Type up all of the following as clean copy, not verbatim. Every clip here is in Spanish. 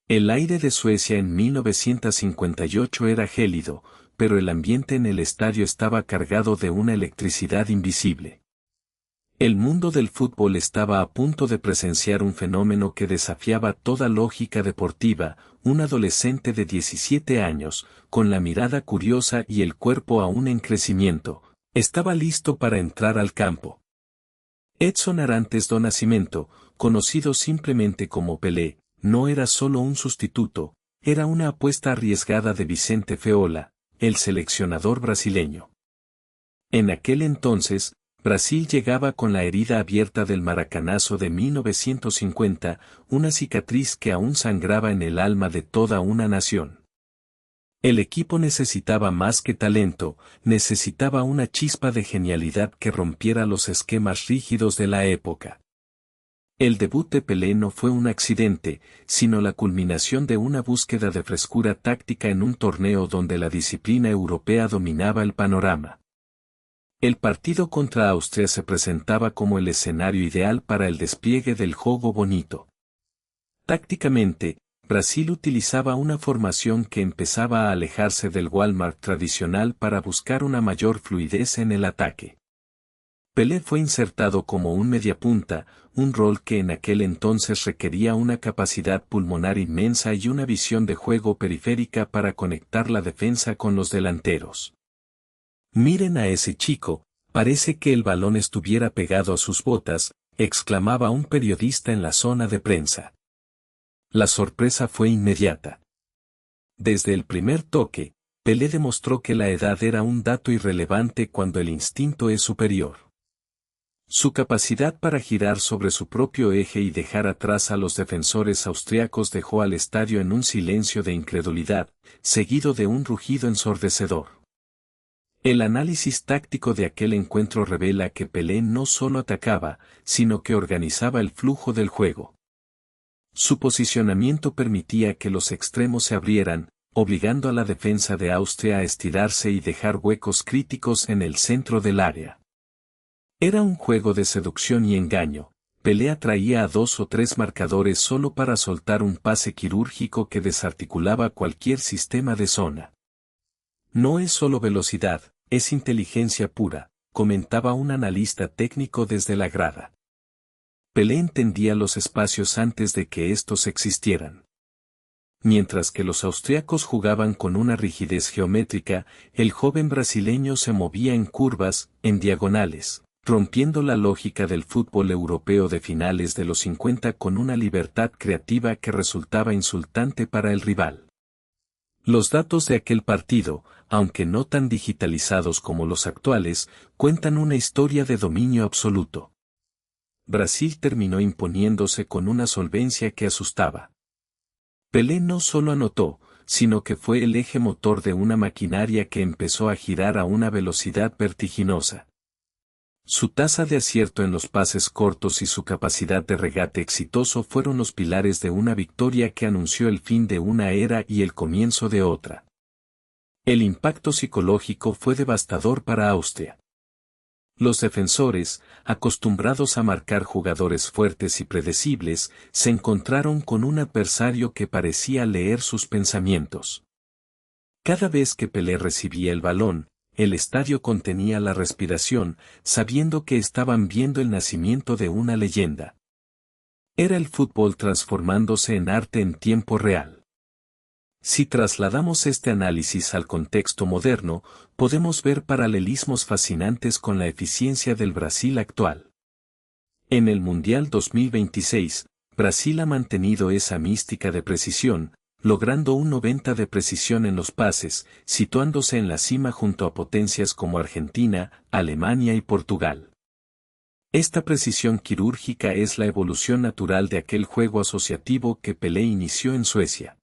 El aire de Suecia en 1958 era gélido, pero el ambiente en el estadio estaba cargado de una electricidad invisible. El mundo del fútbol estaba a punto de presenciar un fenómeno que desafiaba toda lógica deportiva. Un adolescente de 17 años, con la mirada curiosa y el cuerpo aún en crecimiento, estaba listo para entrar al campo. Edson Arantes do Nascimento, conocido simplemente como Pelé, no era solo un sustituto, era una apuesta arriesgada de Vicente Feola, el seleccionador brasileño. En aquel entonces, Brasil llegaba con la herida abierta del Maracanazo de 1950, una cicatriz que aún sangraba en el alma de toda una nación. El equipo necesitaba más que talento, necesitaba una chispa de genialidad que rompiera los esquemas rígidos de la época. El debut de Pelé no fue un accidente, sino la culminación de una búsqueda de frescura táctica en un torneo donde la disciplina europea dominaba el panorama. El partido contra Austria se presentaba como el escenario ideal para el despliegue del juego bonito. Tácticamente, Brasil utilizaba una formación que empezaba a alejarse del Walmart tradicional para buscar una mayor fluidez en el ataque. Pelé fue insertado como un mediapunta, un rol que en aquel entonces requería una capacidad pulmonar inmensa y una visión de juego periférica para conectar la defensa con los delanteros. «Miren a ese chico, parece que el balón estuviera pegado a sus botas», exclamaba un periodista en la zona de prensa. La sorpresa fue inmediata. Desde el primer toque, Pelé demostró que la edad era un dato irrelevante cuando el instinto es superior. Su capacidad para girar sobre su propio eje y dejar atrás a los defensores austriacos dejó al estadio en un silencio de incredulidad, seguido de un rugido ensordecedor. El análisis táctico de aquel encuentro revela que Pelé no solo atacaba, sino que organizaba el flujo del juego. Su posicionamiento permitía que los extremos se abrieran, obligando a la defensa de Austria a estirarse y dejar huecos críticos en el centro del área. Era un juego de seducción y engaño. Pelé atraía a 2 o 3 marcadores solo para soltar un pase quirúrgico que desarticulaba cualquier sistema de zona. «No es solo velocidad, es inteligencia pura», comentaba un analista técnico desde la grada. Pelé entendía los espacios antes de que estos existieran. Mientras que los austriacos jugaban con una rigidez geométrica, el joven brasileño se movía en curvas, en diagonales, rompiendo la lógica del fútbol europeo de finales de los 50 con una libertad creativa que resultaba insultante para el rival. Los datos de aquel partido, aunque no tan digitalizados como los actuales, cuentan una historia de dominio absoluto. Brasil terminó imponiéndose con una solvencia que asustaba. Pelé no solo anotó, sino que fue el eje motor de una maquinaria que empezó a girar a una velocidad vertiginosa. Su tasa de acierto en los pases cortos y su capacidad de regate exitoso fueron los pilares de una victoria que anunció el fin de una era y el comienzo de otra. El impacto psicológico fue devastador para Austria. Los defensores, acostumbrados a marcar jugadores fuertes y predecibles, se encontraron con un adversario que parecía leer sus pensamientos. Cada vez que Pelé recibía el balón, el estadio contenía la respiración, sabiendo que estaban viendo el nacimiento de una leyenda. Era el fútbol transformándose en arte en tiempo real. Si trasladamos este análisis al contexto moderno, podemos ver paralelismos fascinantes con la eficiencia del Brasil actual. En el Mundial 2026, Brasil ha mantenido esa mística de precisión, logrando un 90% de precisión en los pases, situándose en la cima junto a potencias como Argentina, Alemania y Portugal. Esta precisión quirúrgica es la evolución natural de aquel juego asociativo que Pelé inició en Suecia.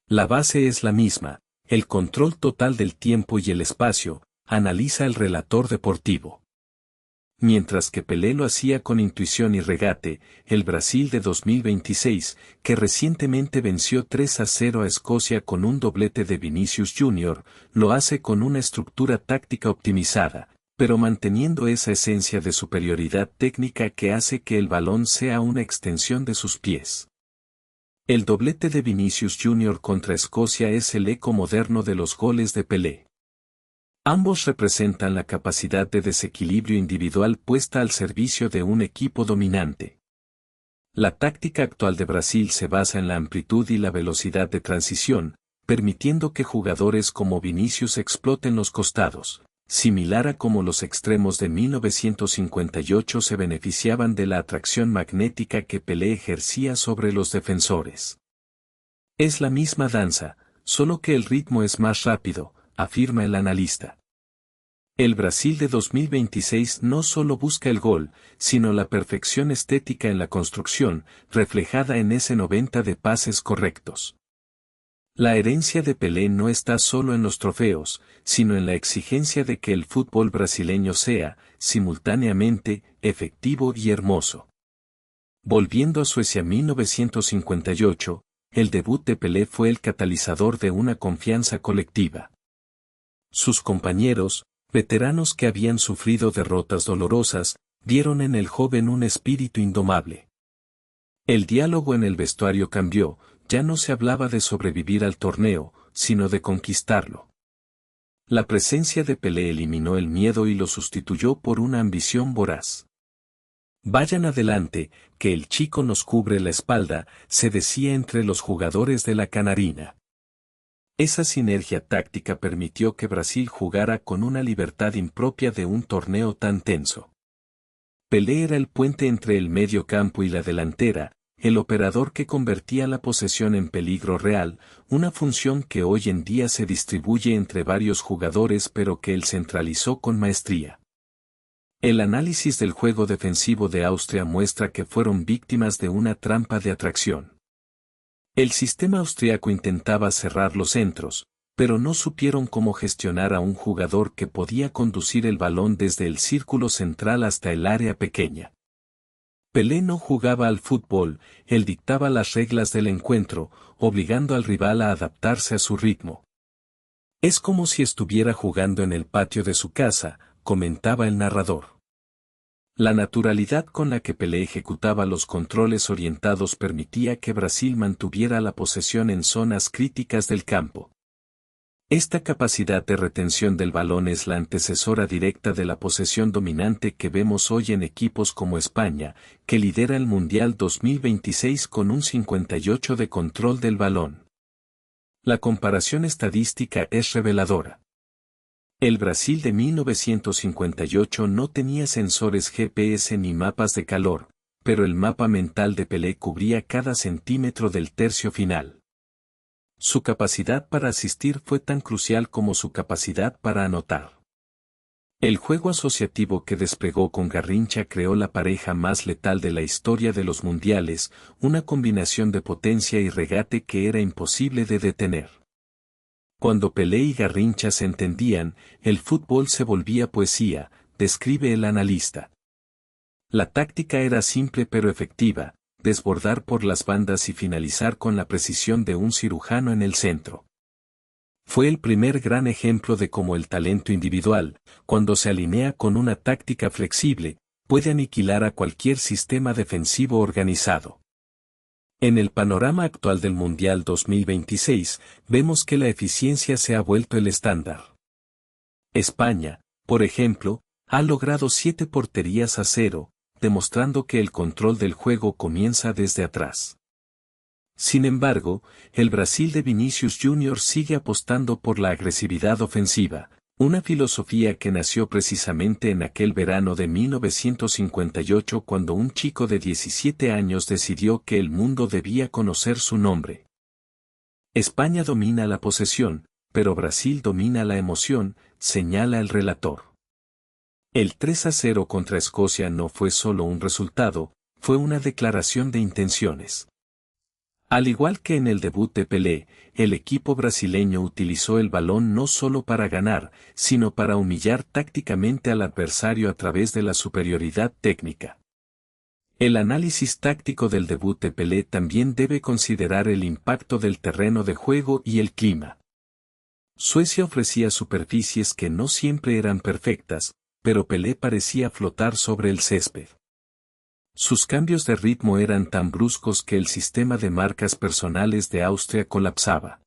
La base es la misma, el control total del tiempo y el espacio, analiza el relator deportivo. Mientras que Pelé lo hacía con intuición y regate, el Brasil de 2026, que recientemente venció 3-0 a Escocia con un doblete de Vinicius Jr., lo hace con una estructura táctica optimizada, pero manteniendo esa esencia de superioridad técnica que hace que el balón sea una extensión de sus pies. El doblete de Vinicius Jr. contra Escocia es el eco moderno de los goles de Pelé. Ambos representan la capacidad de desequilibrio individual puesta al servicio de un equipo dominante. La táctica actual de Brasil se basa en la amplitud y la velocidad de transición, permitiendo que jugadores como Vinicius exploten los costados, similar a como los extremos de 1958 se beneficiaban de la atracción magnética que Pelé ejercía sobre los defensores. Es la misma danza, solo que el ritmo es más rápido, afirma el analista. El Brasil de 2026 no solo busca el gol, sino la perfección estética en la construcción, reflejada en ese 90 de pases correctos. La herencia de Pelé no está solo en los trofeos, sino en la exigencia de que el fútbol brasileño sea, simultáneamente, efectivo y hermoso. Volviendo a Suecia 1958, el debut de Pelé fue el catalizador de una confianza colectiva. Sus compañeros, veteranos que habían sufrido derrotas dolorosas, vieron en el joven un espíritu indomable. El diálogo en el vestuario cambió, ya no se hablaba de sobrevivir al torneo, sino de conquistarlo. La presencia de Pelé eliminó el miedo y lo sustituyó por una ambición voraz. Vayan adelante, que el chico nos cubre la espalda, se decía entre los jugadores de la Canarina. Esa sinergia táctica permitió que Brasil jugara con una libertad impropia de un torneo tan tenso. Pelé era el puente entre el medio campo y la delantera, el operador que convertía la posesión en peligro real, una función que hoy en día se distribuye entre varios jugadores pero que él centralizó con maestría. El análisis del juego defensivo de Austria muestra que fueron víctimas de una trampa de atracción. El sistema austriaco intentaba cerrar los centros, pero no supieron cómo gestionar a un jugador que podía conducir el balón desde el círculo central hasta el área pequeña. Pelé no jugaba al fútbol, él dictaba las reglas del encuentro, obligando al rival a adaptarse a su ritmo. Es como si estuviera jugando en el patio de su casa, comentaba el narrador. La naturalidad con la que Pelé ejecutaba los controles orientados permitía que Brasil mantuviera la posesión en zonas críticas del campo. Esta capacidad de retención del balón es la antecesora directa de la posesión dominante que vemos hoy en equipos como España, que lidera el Mundial 2026 con un 58% de control del balón. La comparación estadística es reveladora. El Brasil de 1958 no tenía sensores GPS ni mapas de calor, pero el mapa mental de Pelé cubría cada centímetro del tercio final. Su capacidad para asistir fue tan crucial como su capacidad para anotar. El juego asociativo que desplegó con Garrincha creó la pareja más letal de la historia de los mundiales, una combinación de potencia y regate que era imposible de detener. Cuando Pelé y Garrincha se entendían, el fútbol se volvía poesía, describe el analista. La táctica era simple pero efectiva, desbordar por las bandas y finalizar con la precisión de un cirujano en el centro. Fue el primer gran ejemplo de cómo el talento individual, cuando se alinea con una táctica flexible, puede aniquilar a cualquier sistema defensivo organizado. En el panorama actual del Mundial 2026, vemos que la eficiencia se ha vuelto el estándar. España, por ejemplo, ha logrado 7 porterías a 0, demostrando que el control del juego comienza desde atrás. Sin embargo, el Brasil de Vinicius Jr. sigue apostando por la agresividad ofensiva, una filosofía que nació precisamente en aquel verano de 1958 cuando un chico de 17 años decidió que el mundo debía conocer su nombre. España domina la posesión, pero Brasil domina la emoción, señala el relator. El 3-0 contra Escocia no fue solo un resultado, fue una declaración de intenciones. Al igual que en el debut de Pelé, el equipo brasileño utilizó el balón no solo para ganar, sino para humillar tácticamente al adversario a través de la superioridad técnica. El análisis táctico del debut de Pelé también debe considerar el impacto del terreno de juego y el clima. Suecia ofrecía superficies que no siempre eran perfectas, pero Pelé parecía flotar sobre el césped. Sus cambios de ritmo eran tan bruscos que el sistema de marcas personales de Austria colapsaba.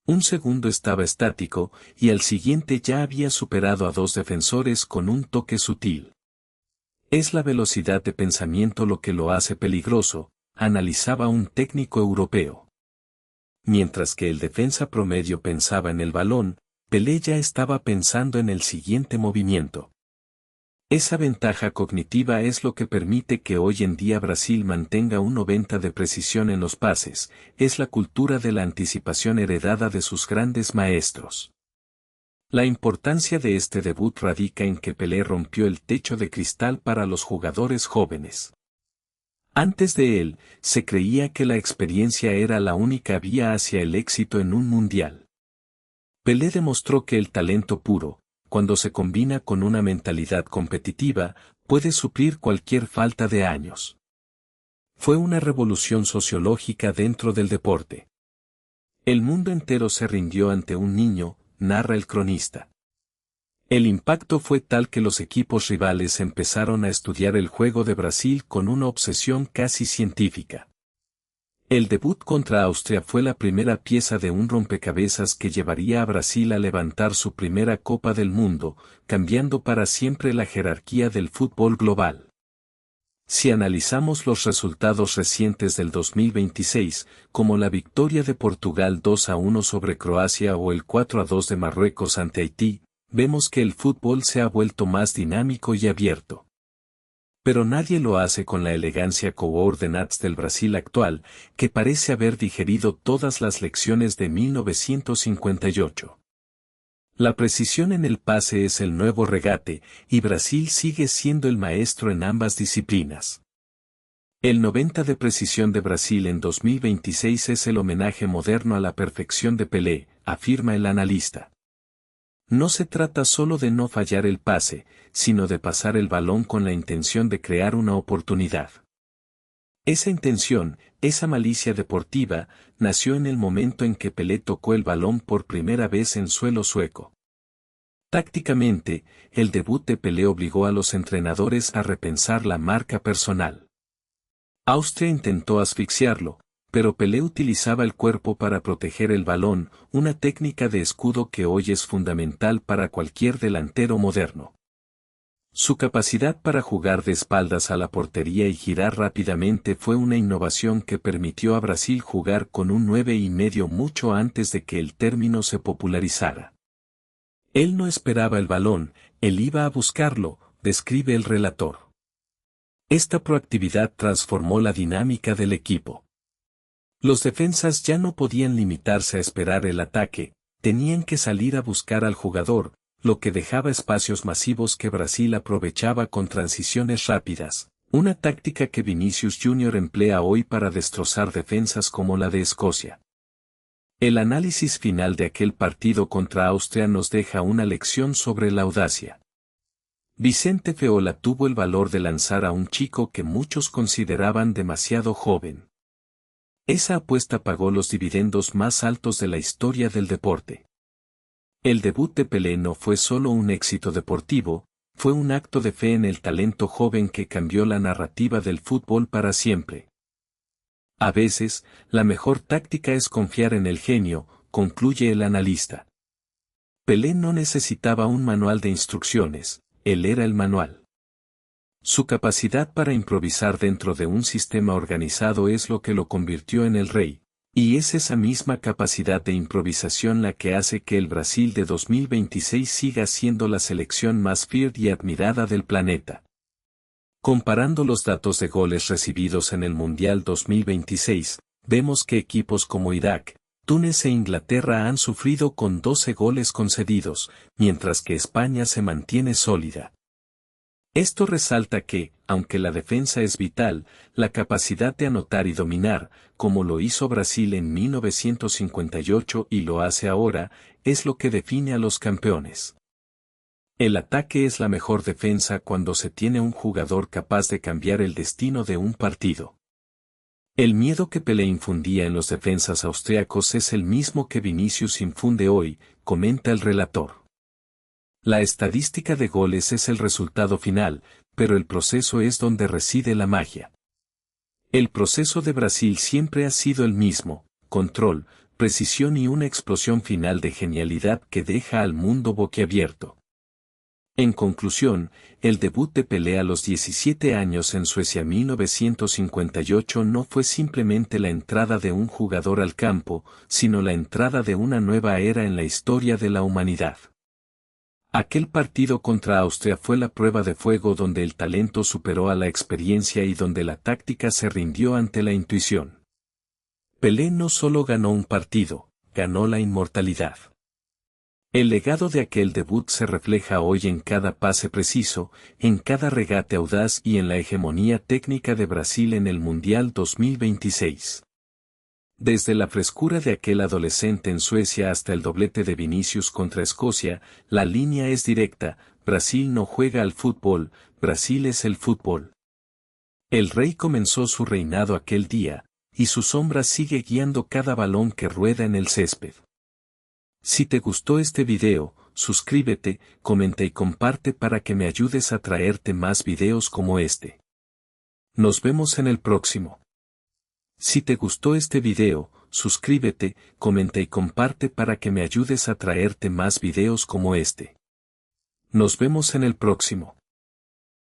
Un segundo estaba estático, y al siguiente ya había superado a dos defensores con un toque sutil. Es la velocidad de pensamiento lo que lo hace peligroso, analizaba un técnico europeo. Mientras que el defensa promedio pensaba en el balón, Pelé ya estaba pensando en el siguiente movimiento. Esa ventaja cognitiva es lo que permite que hoy en día Brasil mantenga un 90 de precisión en los pases, es la cultura de la anticipación heredada de sus grandes maestros. La importancia de este debut radica en que Pelé rompió el techo de cristal para los jugadores jóvenes. Antes de él, se creía que la experiencia era la única vía hacia el éxito en un mundial. Pelé demostró que el talento puro, cuando se combina con una mentalidad competitiva, puede suplir cualquier falta de años. Fue una revolución sociológica dentro del deporte. El mundo entero se rindió ante un niño, narra el cronista. El impacto fue tal que los equipos rivales empezaron a estudiar el juego de Brasil con una obsesión casi científica. El debut contra Austria fue la primera pieza de un rompecabezas que llevaría a Brasil a levantar su primera Copa del Mundo, cambiando para siempre la jerarquía del fútbol global. Si analizamos los resultados recientes del 2026, como la victoria de Portugal 2-1 sobre Croacia o el 4-2 de Marruecos ante Haití, vemos que el fútbol se ha vuelto más dinámico y abierto. Pero nadie lo hace con la elegancia coordinates del Brasil actual, que parece haber digerido todas las lecciones de 1958. La precisión en el pase es el nuevo regate, y Brasil sigue siendo el maestro en ambas disciplinas. El 90 de precisión de Brasil en 2026 es el homenaje moderno a la perfección de Pelé, afirma el analista. No se trata solo de no fallar el pase, sino de pasar el balón con la intención de crear una oportunidad. Esa intención, esa malicia deportiva, nació en el momento en que Pelé tocó el balón por primera vez en suelo sueco. Tácticamente, el debut de Pelé obligó a los entrenadores a repensar la marca personal. Austria intentó asfixiarlo, pero Pelé utilizaba el cuerpo para proteger el balón, una técnica de escudo que hoy es fundamental para cualquier delantero moderno. Su capacidad para jugar de espaldas a la portería y girar rápidamente fue una innovación que permitió a Brasil jugar con un 9,5 mucho antes de que el término se popularizara. Él no esperaba el balón, él iba a buscarlo, describe el relator. Esta proactividad transformó la dinámica del equipo. Los defensas ya no podían limitarse a esperar el ataque, tenían que salir a buscar al jugador, lo que dejaba espacios masivos que Brasil aprovechaba con transiciones rápidas, una táctica que Vinicius Jr. emplea hoy para destrozar defensas como la de Escocia. El análisis final de aquel partido contra Austria nos deja una lección sobre la audacia. Vicente Feola tuvo el valor de lanzar a un chico que muchos consideraban demasiado joven. Esa apuesta pagó los dividendos más altos de la historia del deporte. El debut de Pelé no fue solo un éxito deportivo, fue un acto de fe en el talento joven que cambió la narrativa del fútbol para siempre. A veces, la mejor táctica es confiar en el genio, concluye el analista. Pelé no necesitaba un manual de instrucciones, él era el manual. Su capacidad para improvisar dentro de un sistema organizado es lo que lo convirtió en el rey, y es esa misma capacidad de improvisación la que hace que el Brasil de 2026 siga siendo la selección más fiel y admirada del planeta. Comparando los datos de goles recibidos en el Mundial 2026, vemos que equipos como Irak, Túnez e Inglaterra han sufrido con 12 goles concedidos, mientras que España se mantiene sólida. Esto resalta que, aunque la defensa es vital, la capacidad de anotar y dominar, como lo hizo Brasil en 1958 y lo hace ahora, es lo que define a los campeones. El ataque es la mejor defensa cuando se tiene un jugador capaz de cambiar el destino de un partido. El miedo que Pelé infundía en los defensas austriacos es el mismo que Vinicius infunde hoy, comenta el relator. La estadística de goles es el resultado final, pero el proceso es donde reside la magia. El proceso de Brasil siempre ha sido el mismo: control, precisión y una explosión final de genialidad que deja al mundo boquiabierto. En conclusión, el debut de Pelé a los 17 años en Suecia 1958 no fue simplemente la entrada de un jugador al campo, sino la entrada de una nueva era en la historia de la humanidad. Aquel partido contra Austria fue la prueba de fuego donde el talento superó a la experiencia y donde la táctica se rindió ante la intuición. Pelé no solo ganó un partido, ganó la inmortalidad. El legado de aquel debut se refleja hoy en cada pase preciso, en cada regate audaz y en la hegemonía técnica de Brasil en el Mundial 2026. Desde la frescura de aquel adolescente en Suecia hasta el doblete de Vinicius contra Escocia, la línea es directa: Brasil no juega al fútbol, Brasil es el fútbol. El rey comenzó su reinado aquel día, y su sombra sigue guiando cada balón que rueda en el césped. Si te gustó este video, suscríbete, comenta y comparte para que me ayudes a traerte más videos como este. Nos vemos en el próximo. Si te gustó este video, suscríbete, comenta y comparte para que me ayudes a traerte más videos como este. Nos vemos en el próximo.